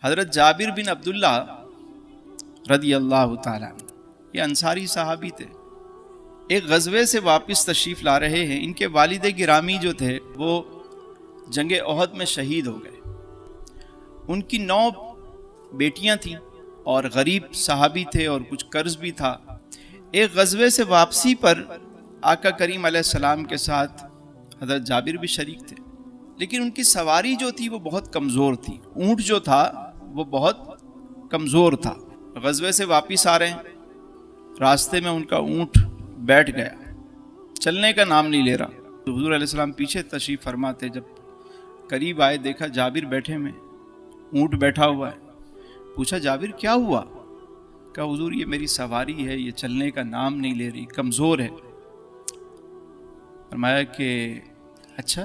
حضرت جابر بن عبداللہ رضی اللہ تعالیٰ یہ انصاری صحابی تھے، ایک غزوے سے واپس تشریف لا رہے ہیں۔ ان کے والد گرامی جو تھے وہ جنگ احد میں شہید ہو گئے۔ ان کی 9 بیٹیاں تھیں اور غریب صحابی تھے اور کچھ قرض بھی تھا۔ ایک غزوے سے واپسی پر آقا کریم علیہ السلام کے ساتھ حضرت جابر بھی شریک تھے، لیکن ان کی سواری جو تھی وہ بہت کمزور تھی، اونٹ جو تھا وہ بہت کمزور تھا۔ غزوے سے واپس آ رہے ہیں، راستے میں ان کا اونٹ بیٹھ گیا، چلنے کا نام نہیں لے رہا۔ تو حضور علیہ السلام پیچھے تشریف فرما تھے، جب قریب آئے دیکھا جابر بیٹھے میں، اونٹ بیٹھا ہوا ہے۔ پوچھا جابر کیا ہوا؟ کہا حضور یہ میری سواری ہے، یہ چلنے کا نام نہیں لے رہی، کمزور ہے۔ فرمایا کہ اچھا۔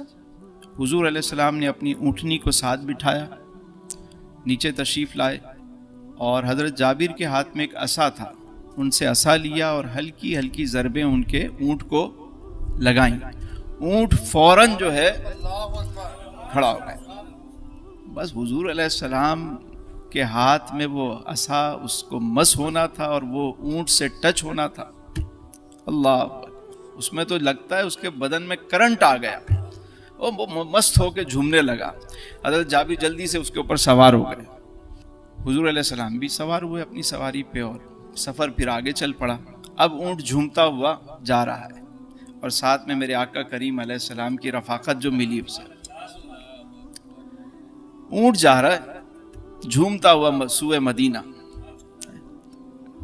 حضور علیہ السلام نے اپنی اونٹنی کو ساتھ بٹھایا، نیچے تشریف لائے اور حضرت جابر کے ہاتھ میں ایک عصا تھا، ان سے عصا لیا اور ہلکی ہلکی ضربیں ان کے اونٹ کو لگائیں۔ اونٹ فوراً جو ہے کھڑا ہو گیا۔ بس حضور علیہ السلام کے ہاتھ میں وہ عصا، اس کو مس ہونا تھا اور وہ اونٹ سے ٹچ ہونا تھا۔ اللہ اکبر، اس میں تو لگتا ہے اس کے بدن میں کرنٹ آ گیا، وہ مست ہو کے جھومنے لگا۔ حضرت جابر جلدی سے اس کے اوپر سوار ہو گئے، حضور علیہ السلام بھی سوار ہوئے اپنی سواری پہ اور سفر پھر آگے چل پڑا۔ اب اونٹ جھومتا ہوا جا رہا ہے اور ساتھ میں میرے آقا کریم علیہ السلام کی رفاقت جو ملی اسے۔ اونٹ جا رہا ہے جھومتا ہوا سوئے مدینہ۔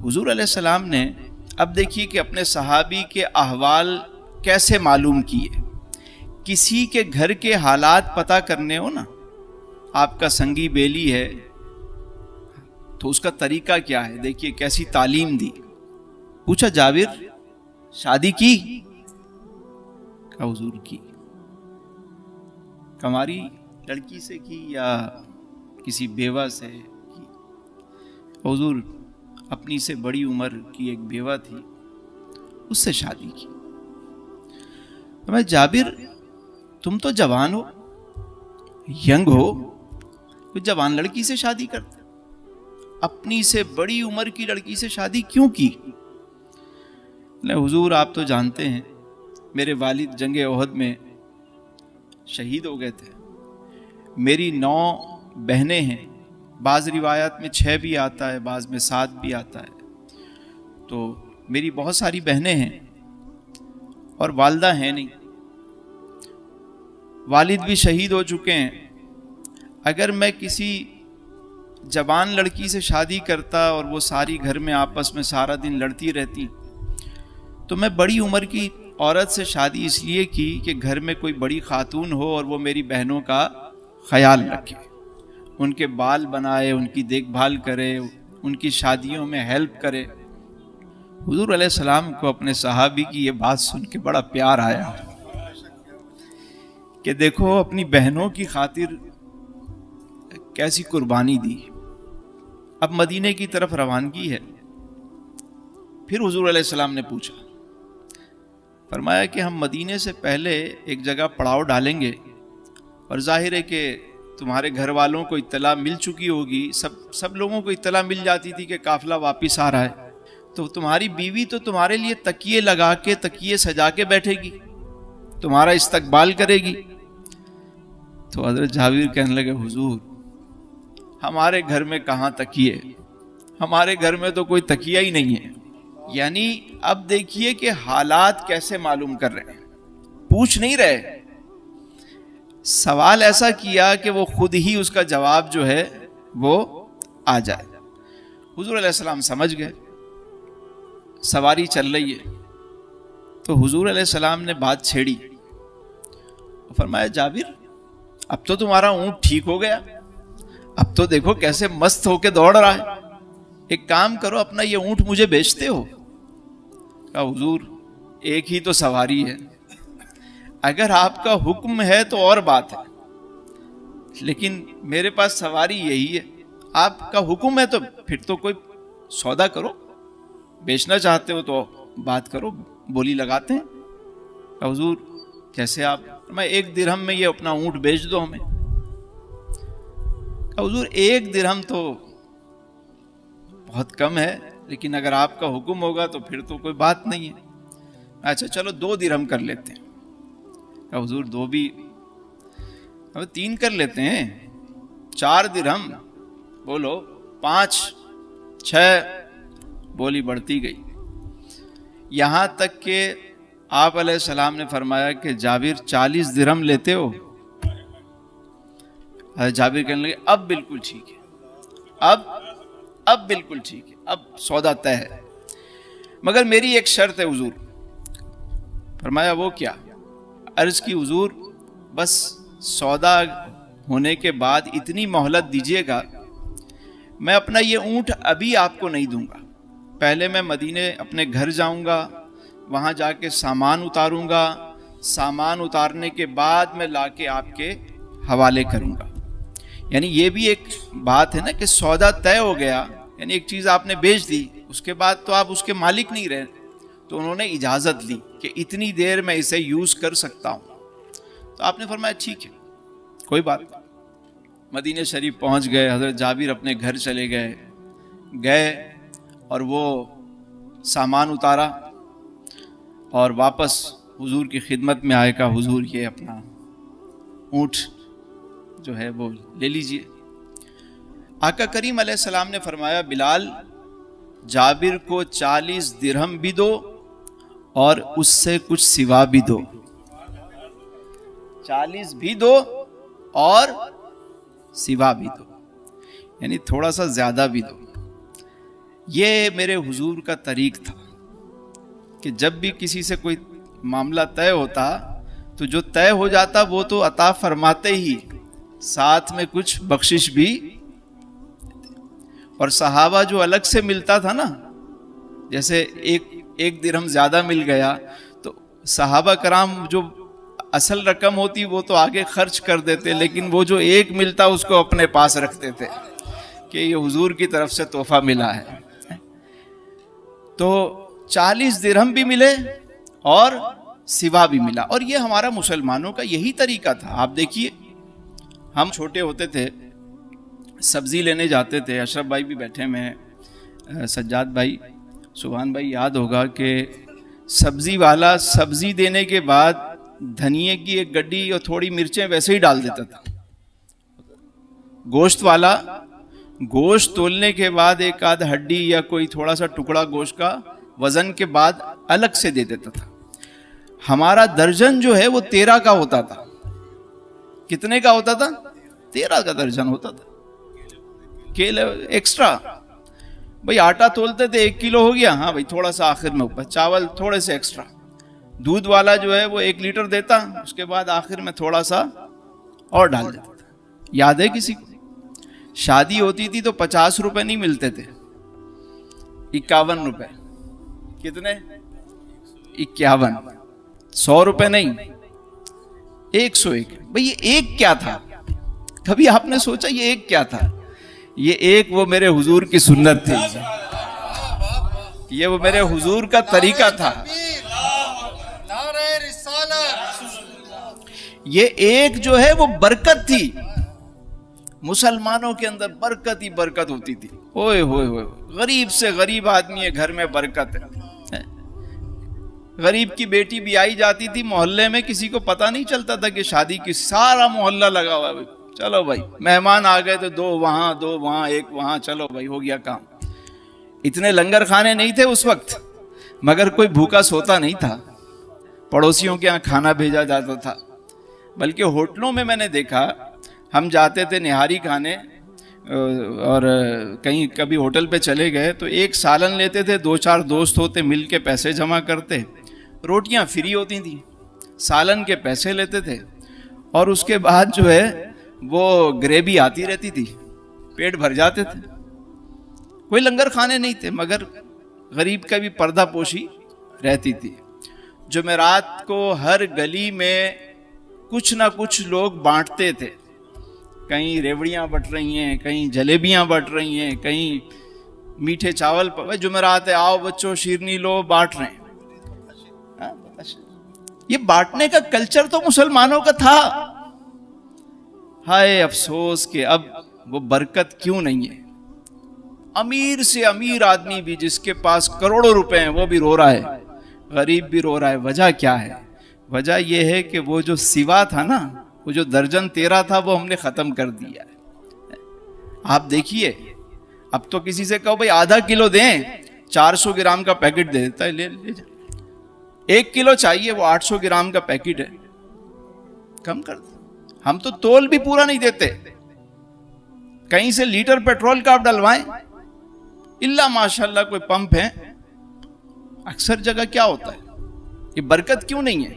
حضور علیہ السلام نے اب دیکھیے کہ اپنے صحابی کے احوال کیسے معلوم کیے۔ کسی کے گھر کے حالات پتہ کرنے ہو نا، آپ کا سنگی بیلی ہے تو اس کا طریقہ کیا ہے، دیکھیے کیسی تعلیم دی۔ پوچھا جابر شادی کی؟ کہا حضور کی۔ کماری لڑکی سے کی یا کسی بیوہ سے کی؟ حضور اپنی سے بڑی عمر کی ایک بیوہ تھی، اس سے شادی کی۔ میں جابر تم تو جوان ہو، ینگ ہو، کوئی جوان لڑکی سے شادی کرتے، اپنی سے بڑی عمر کی لڑکی سے شادی کیوں کی؟ حضور آپ تو جانتے ہیں میرے والد جنگ احد میں شہید ہو گئے تھے، میری 9 بہنیں ہیں، بعض روایات میں 6 بھی آتا ہے، بعض میں 7 بھی آتا ہے، تو میری بہت ساری بہنیں ہیں اور والدہ ہیں نہیں، والد بھی شہید ہو چکے ہیں۔ اگر میں کسی جوان لڑکی سے شادی کرتا اور وہ ساری گھر میں آپس میں سارا دن لڑتی رہتی، تو میں بڑی عمر کی عورت سے شادی اس لیے کی کہ گھر میں کوئی بڑی خاتون ہو اور وہ میری بہنوں کا خیال رکھے، ان کے بال بنائے، ان کی دیکھ بھال کرے، ان کی شادیوں میں ہیلپ کرے۔ حضور علیہ السلام کو اپنے صحابی کی یہ بات سن کے بڑا پیار آیا کہ دیکھو اپنی بہنوں کی خاطر کیسی قربانی دی۔ اب مدینے کی طرف روانگی ہے۔ پھر حضور علیہ السلام نے پوچھا، فرمایا کہ ہم مدینے سے پہلے ایک جگہ پڑاؤ ڈالیں گے، اور ظاہر ہے کہ تمہارے گھر والوں کو اطلاع مل چکی ہوگی، سب لوگوں کو اطلاع مل جاتی تھی کہ قافلہ واپس آ رہا ہے، تو تمہاری بیوی تو تمہارے لیے تکیے لگا کے، تکیے سجا کے بیٹھے گی، تمہارا استقبال کرے گی۔ تو حضرت جابر کہنے لگے حضور ہمارے گھر میں کہاں تکیے، ہمارے گھر میں تو کوئی تکیہ ہی نہیں ہے۔ یعنی اب دیکھیے کہ حالات کیسے معلوم کر رہے ہیں، پوچھ نہیں رہے، سوال ایسا کیا کہ وہ خود ہی اس کا جواب جو ہے وہ آ جائے۔ حضور علیہ السلام سمجھ گئے سواری چل رہی ہے، تو حضور علیہ السلام نے بات چھیڑی، فرمایا جابر اب تو تمہارا اونٹ ٹھیک ہو گیا، اب تو دیکھو کیسے مست ہو کے دوڑ رہا ہے، ایک کام کرو اپنا یہ اونٹ مجھے بیچتے ہو؟ کہا حضور ایک ہی تو سواری ہے، اگر آپ کا حکم ہے تو اور بات ہے، لیکن میرے پاس سواری یہی ہے، آپ کا حکم ہے تو پھر تو کوئی سودا کرو، بیچنا چاہتے ہو تو بات کرو، بولی لگاتے ہیں۔ کہا حضور جیسے آپ، میں 1 درہم میں یہ اپنا اونٹ بیچ دو ہمیں۔ حضور 1 درہم تو بہت کم ہے، لیکن اگر آپ کا حکم ہوگا تو پھر تو کوئی بات نہیں ہے. اچھا چلو 2 درہم کر لیتے ہیں. حضور 2 بھی، اب 3 کر لیتے ہیں. 4 درہم، بولو 5 6، بولی بڑھتی گئی، یہاں تک کہ آپ علیہ السلام نے فرمایا کہ جابر 40 درہم لیتے ہو؟ جابر کہنے لگے اب بالکل ٹھیک ہے، اب بالکل ٹھیک ہے، اب سودا طے ہے، مگر میری ایک شرط ہے حضور. فرمایا وہ کیا؟ عرض کی حضور بس سودا ہونے کے بعد اتنی مہلت دیجیے گا، میں اپنا یہ اونٹ ابھی آپ کو نہیں دوں گا، پہلے میں مدینے اپنے گھر جاؤں گا، وہاں جا کے سامان اتاروں گا، سامان اتارنے کے بعد میں لا کے آپ کے حوالے کروں گا. یعنی یہ بھی ایک بات ہے نا کہ سودا طے ہو گیا، یعنی ایک چیز آپ نے بیچ دی، اس کے بعد تو آپ اس کے مالک نہیں رہے. تو انہوں نے اجازت لی کہ اتنی دیر میں اسے یوز کر سکتا ہوں. تو آپ نے فرمایا ٹھیک ہے کوئی بات نہیں. مدینہ شریف پہنچ گئے، حضرت جابر اپنے گھر چلے گئے اور وہ سامان اتارا اور واپس حضور کی خدمت میں آئے. کہا حضور یہ اپنا اونٹ جو ہے وہ لے لیجئے. آقا کریم علیہ السلام نے فرمایا بلال جابر کو 40 درہم بھی دو اور اس سے کچھ سوا بھی دو. 40 بھی دو اور سوا بھی دو، یعنی تھوڑا سا زیادہ بھی دو. یہ میرے حضور کا طریق تھا کہ جب بھی کسی سے کوئی معاملہ طے ہوتا تو جو طے ہو جاتا وہ تو عطا فرماتے ہی، ساتھ میں کچھ بخشش بھی. اور صحابہ جو الگ سے ملتا تھا نا، جیسے ایک درہم زیادہ مل گیا تو صحابہ کرام جو اصل رقم ہوتی وہ تو آگے خرچ کر دیتے، لیکن وہ جو ایک ملتا اس کو اپنے پاس رکھتے تھے کہ یہ حضور کی طرف سے تحفہ ملا ہے. تو 40 درہم بھی ملے اور سوا بھی ملا. اور یہ ہمارا مسلمانوں کا یہی طریقہ تھا. آپ دیکھیے ہم چھوٹے ہوتے تھے، سبزی لینے جاتے تھے، اشرف بھائی بھی بیٹھے میں ہیں، سجاد بھائی، سبحان بھائی، یاد ہوگا کہ سبزی والا سبزی دینے کے بعد دھنیے کی ایک گڈی اور تھوڑی مرچیں ویسے ہی ڈال دیتا تھا. گوشت والا گوشت تولنے کے بعد ایک آدھ ہڈی یا کوئی تھوڑا سا ٹکڑا گوشت کا وزن کے بعد الگ سے دے دیتا تھا. ہمارا درجن جو ہے وہ 13 کا ہوتا تھا. کتنے کا ہوتا تھا؟ 13 کا درجن ہوتا تھا. کیلے ایکسٹرا. بھئی آٹا تولتے تھے 1 کلو ہو گیا، ہاں بھئی تھوڑا سا آخر میں اوپر، چاول تھوڑے سے ایکسٹرا. دودھ والا جو ہے وہ 1 لیٹر دیتا، اس کے بعد آخر میں تھوڑا سا اور ڈال دیتا تھا. یاد ہے کسی کو؟ شادی ہوتی تھی تو 50 روپے نہیں ملتے تھے، 51 روپے. کتنے؟ 51. 100 روپے نہیں، 101. بھئی یہ ایک کیا تھا؟ کبھی آپ نے سوچا یہ ایک کیا تھا؟ یہ ایک وہ میرے حضور کی سنت تھی، یہ وہ میرے حضور کا طریقہ تھا. یہ ایک جو ہے وہ برکت تھی. مسلمانوں کے اندر برکت ہی برکت ہوتی تھی. اوئے ہوئے ہوئے، غریب سے غریب آدمی ہے گھر میں برکت ہے. غریب کی بیٹی بھی آئی جاتی تھی محلے میں، کسی کو پتہ نہیں چلتا تھا کہ شادی کی، سارا محلہ لگا ہوا ہے. چلو بھائی مہمان آ گئے تو 2 وہاں 2 وہاں 1 وہاں، چلو بھائی ہو گیا کام. اتنے لنگر خانے نہیں تھے اس وقت، مگر کوئی بھوکا سوتا نہیں تھا. پڑوسیوں کے ہاں کھانا بھیجا جاتا تھا. بلکہ ہوٹلوں میں نے دیکھا، ہم جاتے تھے نہاری کھانے اور کہیں کبھی ہوٹل پہ چلے گئے تو 1 سالن لیتے تھے، 2-4 دوست ہوتے مل کے پیسے جمع کرتے، روٹیاں فری ہوتی تھیں، سالن کے پیسے لیتے تھے اور اس کے بعد جو ہے وہ گریوی آتی رہتی تھی، پیٹ بھر جاتے تھے. کوئی لنگر کھانے نہیں تھے، مگر غریب کا بھی پردہ پوشی رہتی تھی. جمعرات کو ہر گلی میں کچھ نہ کچھ لوگ بانٹتے تھے. کہیں ریوڑیاں بٹ رہی ہیں، کہیں جلیبیاں بٹ رہی ہیں، کہیں میٹھے چاول. جمعرات ہے، آؤ بچوں شیرنی لو، بانٹ رہے ہیں. یہ بانٹنے کا کلچر تو مسلمانوں کا تھا. ہائے افسوس کہ اب وہ برکت کیوں نہیں ہے؟ امیر سے امیر آدمی بھی جس کے پاس کروڑوں روپے ہیں وہ بھی رو رہا ہے، غریب بھی رو رہا ہے. وجہ کیا ہے؟ وجہ یہ ہے کہ وہ جو سوا تھا نا، وہ جو درجن 13 تھا وہ ہم نے ختم کر دیا ہے. آپ دیکھیے، اب تو کسی سے کہو بھائی آدھا کلو دیں، 400 گرام کا پیکٹ دے دیتا ہے، لے جا. 1 کلو چاہیے، وہ 800 گرام کا پیکٹ ہے، کم کر دیں. ہم تو تول بھی پورا نہیں دیتے. کہیں سے لیٹر پیٹرول کا آپ ڈلوائیں، اللہ ماشاءاللہ کوئی پمپ ہے. اکثر جگہ کیا ہوتا ہے؟ یہ برکت کیوں نہیں ہے؟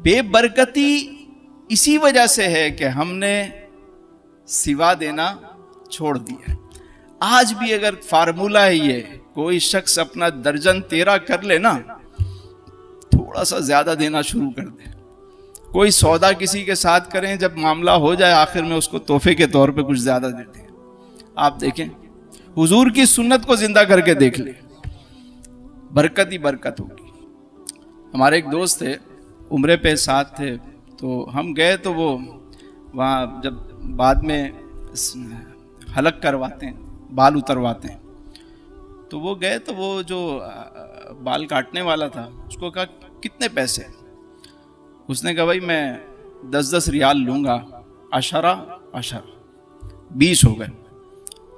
بے برکتی اسی وجہ سے ہے کہ ہم نے سوا دینا چھوڑ دیا. آج بھی اگر فارمولہ ہے یہ، کوئی شخص اپنا درجن 13 کر لے نا، تھوڑا سا زیادہ دینا شروع کر دے. کوئی سودا کسی کے ساتھ کریں، جب معاملہ ہو جائے آخر میں اس کو تحفے کے طور پہ کچھ زیادہ دیتے ہیں. آپ دیکھیں، حضور کی سنت کو زندہ کر کے دیکھ لیں، برکت ہی برکت ہوگی. ہمارے ایک دوست تھے، عمرے پہ ساتھ تھے، تو ہم گئے تو وہ وہاں جب بعد میں حلق کرواتے ہیں، بال اترواتے ہیں، تو وہ گئے تو وہ جو بال کاٹنے والا تھا اس کو کہا کتنے پیسے؟ اس نے کہا بھائی میں 10 ریال لوں گا. 20 ہو گئے.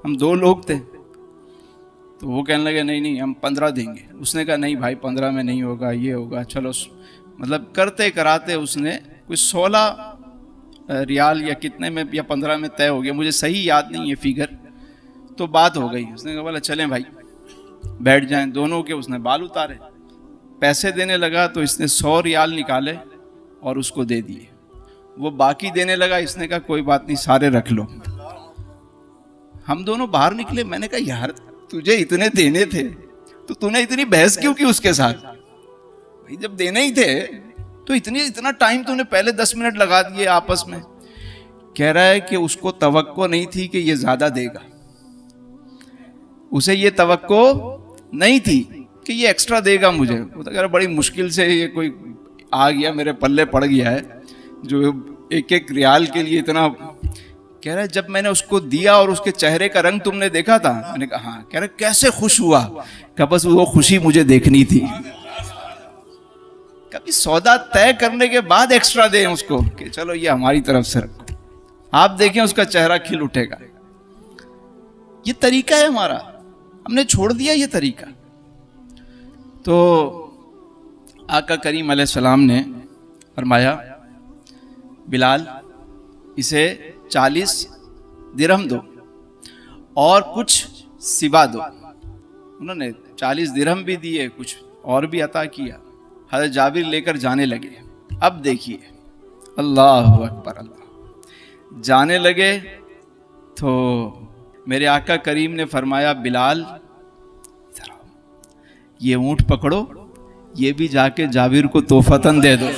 ہم 2 لوگ تھے، تو وہ کہنے لگے نہیں ہم 15 دیں گے. اس نے کہا نہیں بھائی 15 میں نہیں ہوگا، یہ ہوگا. چلو مطلب کرتے کراتے اس نے کوئی 16 ریال یا کتنے میں یا 15 میں طے ہو گیا، مجھے صحیح یاد نہیں ہے فیگر. تو بات ہو گئی. اس نے کہا بولا چلیں بھائی بیٹھ جائیں. دونوں کے اس نے بال اتارے، پیسے دینے لگا تو اس نے 100 ریال نکالے اور اس کو دے دیے. وہ باقی دینے لگا، اس نے کہا کوئی بات نہیں سارے رکھ لو. ہم دونوں باہر نکلے. میں نے کہا یار تجھے اتنے دینے تھے تو تو نے اتنی بحث کیوں کی اس کے ساتھ؟ بھائی جب دینے ہی تھے تو اتنا ٹائم تو نے پہلے 10 منٹ لگا دیے آپس میں. کہہ رہا ہے کہ اس کو توقع نہیں تھی کہ یہ زیادہ دے گا. اسے یہ توقع نہیں تھی کہ یہ ایکسٹرا دے گا مجھے. وہ تو کہہ رہا بڑی مشکل سے یہ کوئی آ گیا میرے پلے پڑ گیا ہے جو 1 ریال کے لیے اتنا. کہہ رہا ہے جب میں نے اس کو دیا اور اس کے چہرے کا رنگ تم نے دیکھا تھا؟ میں نے کہا ہاں. کہہ رہا کیسے خوش ہوا؟ کہ بس وہ خوشی مجھے دیکھنی تھی. کبھی سودا طے کرنے کے بعد ایکسٹرا دیں اس کو کہ چلو یہ ہماری طرف سے رکھو. آپ دیکھیں اس کا چہرہ کھل اٹھے گا. یہ طریقہ ہے ہمارا، ہم نے چھوڑ دیا یہ طریقہ. تو آقا کریم علیہ السلام نے فرمایا بلال اسے 40 درہم دو اور کچھ سوا دو. انہوں نے 40 درہم بھی دیے، کچھ اور بھی عطا کیا. حضرت جابر لے کر جانے لگے. اب دیکھیے اللہ اکبر، اللہ جانے لگے تو میرے آقا کریم نے فرمایا بلال یہ اونٹ پکڑو، یہ بھی جا کے جابر کو تحفتاً دے دو.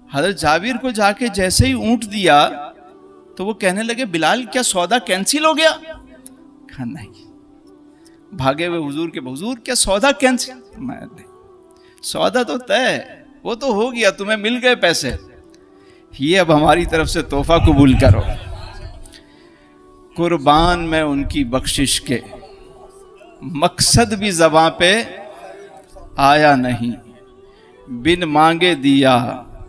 حضرت جابر کو جا کے جیسے ہی اونٹ دیا تو وہ کہنے لگے بلال کیا سودا کینسل ہو گیا؟ کہا نہیں. بھاگے ہوئے حضور کے، حضور کیا سودا کینسل؟ میں نہیں، سودا تو طے، وہ تو ہو گیا، تمہیں مل گئے پیسے، یہ اب ہماری طرف سے تحفہ قبول کرو. قربان میں ان کی بخشش کے، مقصد بھی زباں پہ آیا نہیں، بن مانگے دیا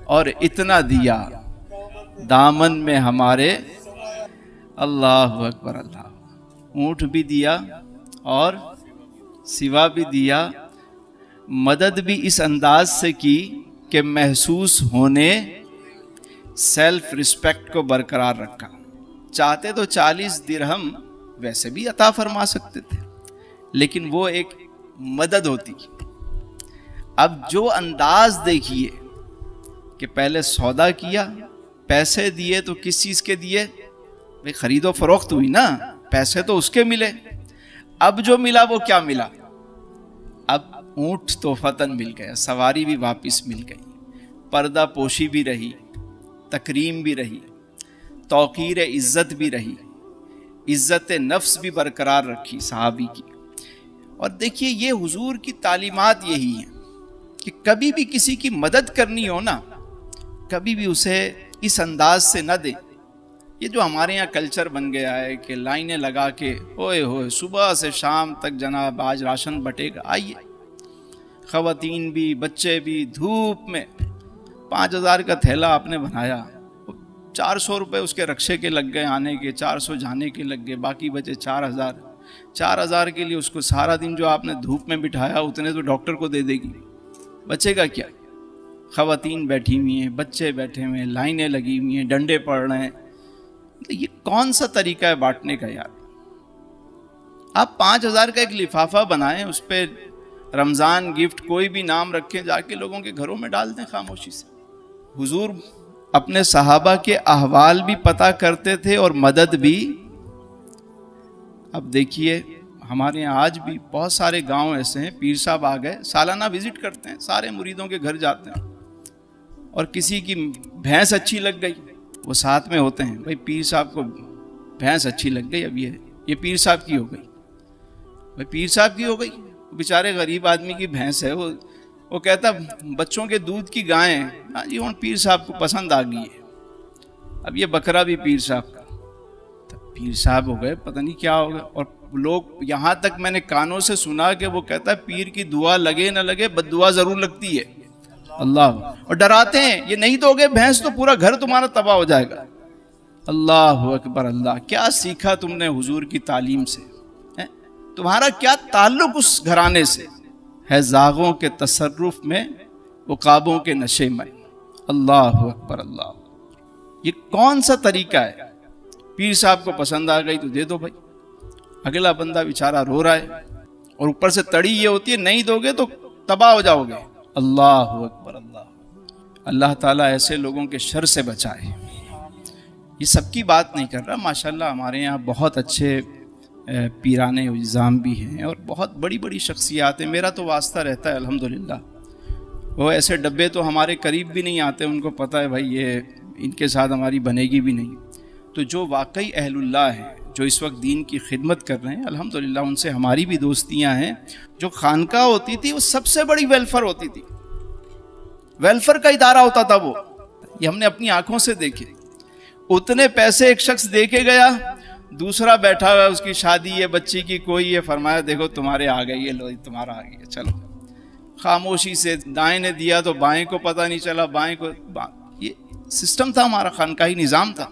اور اتنا دیا دامن میں ہمارے. اللہ اکبر اللہ. اونٹ بھی دیا اور سوا بھی دیا. مدد بھی اس انداز سے کی کہ محسوس ہونے سیلف رسپیکٹ کو برقرار رکھا. چاہتے تو 40 درہم ویسے بھی عطا فرما سکتے تھے، لیکن وہ ایک مدد ہوتی. اب جو انداز دیکھیے کہ پہلے سودا کیا، پیسے دیے تو کس چیز کے دیے؟ بھئی خرید و فروخت ہوئی نا، پیسے تو اس کے ملے. اب جو ملا وہ کیا ملا؟ اب اونٹ تحفتاً مل گیا، سواری بھی واپس مل گئی، پردہ پوشی بھی رہی، تکریم بھی رہی، توقیر عزت بھی رہی، عزت نفس بھی برقرار رکھی صحابی کی. اور دیکھیے یہ حضور کی تعلیمات یہی ہیں. کہ کبھی بھی کسی کی مدد کرنی ہو نا، کبھی بھی اسے اس انداز سے نہ دیں. یہ جو ہمارے یہاں کلچر بن گیا ہے کہ لائنیں لگا کے اوئے ہوئے صبح سے شام تک جناب آج راشن بٹے گا، آئیے خواتین بھی بچے بھی دھوپ میں 5,000 کا تھیلا آپ نے بنایا، 400 روپے اس کے رکشے کے لگ گئے آنے کے، 400 جانے کے لگ گئے، باقی بچے 4,000 کے لیے اس کو سارا دن جو آپ نے دھوپ میں بٹھایا اتنے تو ڈاکٹر کو دے دے گی، بچے گا کیا؟ خواتین بیٹھی ہوئی ہیں، بچے بیٹھے ہوئے ہیں، لائنیں لگی ہوئی ہیں، ڈنڈے پڑ رہے ہیں. یہ کون سا طریقہ ہے بانٹنے کا یار؟ آپ 5,000 کا ایک لفافہ بنائیں، اس پہ رمضان گفٹ کوئی بھی نام رکھیں، جا کے لوگوں کے گھروں میں ڈال دیں خاموشی سے. حضور اپنے صحابہ کے احوال بھی پتہ کرتے تھے اور مدد بھی. اب دیکھیے ہمارے یہاں آج بھی بہت سارے گاؤں ایسے ہیں، پیر صاحب آ گئے، سالانہ وزٹ کرتے ہیں، سارے مریدوں کے گھر جاتے ہیں، اور کسی کی بھینس اچھی لگ گئی، وہ ساتھ میں ہوتے ہیں، بھائی پیر صاحب کو بھینس اچھی لگ گئی، اب یہ پیر صاحب کی ہو گئی، بھائی پیر صاحب کی ہو گئی، بیچارے غریب آدمی کی بھینس ہے، وہ کہتا بچوں کے دودھ کی گائیں، ہاں جی ہوں پیر صاحب کو پسند آ گئی ہے، اب یہ بکرا بھی پیر صاحب کا. پیر صاحب ہو گئے، پتہ نہیں کیا ہوگا. اور لوگ یہاں تک میں نے کانوں سے سنا کہ وہ کہتا ہے پیر کی دعا لگے نہ لگے بد دعا ضرور لگتی ہے. اللہ، اور ڈراتے ہیں یہ نہیں دو گے بھینس تو پورا گھر تمہارا تباہ ہو جائے گا. اللہ اکبر اللہ. کیا سیکھا تم نے حضور کی تعلیم سے؟ تمہارا کیا تعلق اس گھرانے سے ہے؟ زاغوں کے تصرف میں، عقابوں کے نشے میں. اللہ اکبر اللہ. یہ کون سا طریقہ ہے؟ پیر صاحب کو پسند آ گئی تو دے دو بھائی، اگلا بندہ بیچارہ رو رہا ہے، اور اوپر سے تڑی یہ ہوتی ہے نہیں دو گے تو تباہ ہو جاؤ گے. اللہ اکبر اللہ. اللہ تعالیٰ ایسے لوگوں کے شر سے بچائے. یہ سب کی بات نہیں کر رہا، ماشاءاللہ ہمارے یہاں بہت اچھے پیرانے الزام بھی ہیں اور بہت بڑی بڑی شخصیات ہیں. میرا تو واسطہ رہتا ہے الحمدللہ. وہ ایسے ڈبے تو ہمارے قریب بھی نہیں آتے، ان کو پتہ ہے بھائی یہ ان کے ساتھ ہماری بنے گی بھی نہیں. تو جو واقعی اہل اللہ ہیں، جو اس وقت دین کی خدمت کر رہے ہیں، الحمدللہ ان سے ہماری بھی دوستیاں ہیں. جو خانقاہ ہوتی تھی وہ سب سے بڑی ویلفیئر ہوتی تھی، ویلفیئر کا ادارہ ہوتا تھا وہ. یہ ہم نے اپنی آنکھوں سے دیکھے. اتنے پیسے ایک شخص دے کے گیا، دوسرا بیٹھا ہوا اس کی شادی ہے بچی کی کوئی ہے، فرمایا دیکھو تمہارے آ گئی ہے، لو تمہارا آ گیا، چلو. خاموشی سے دائیں نے دیا تو بائیں کو پتہ نہیں چلا، بائیں کو یہ سسٹم تھا ہمارا، خانقاہی نظام تھا،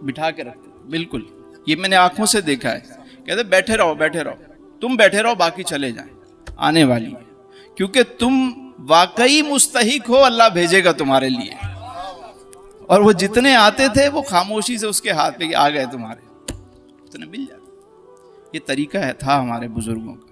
بٹھا کے رکھتے بالکل. یہ میں نے آنکھوں سے دیکھا ہے. کہتے بیٹھے رہو بیٹھے رہو، تم بیٹھے رہو باقی چلے جائیں، آنے والی ہے، کیونکہ تم واقعی مستحق ہو، اللہ بھیجے گا تمہارے لیے. اور وہ جتنے آتے تھے وہ خاموشی سے اس کے ہاتھ پہ آ گئے تمہارے، اتنے مل جاتے. یہ طریقہ تھا ہمارے بزرگوں کا.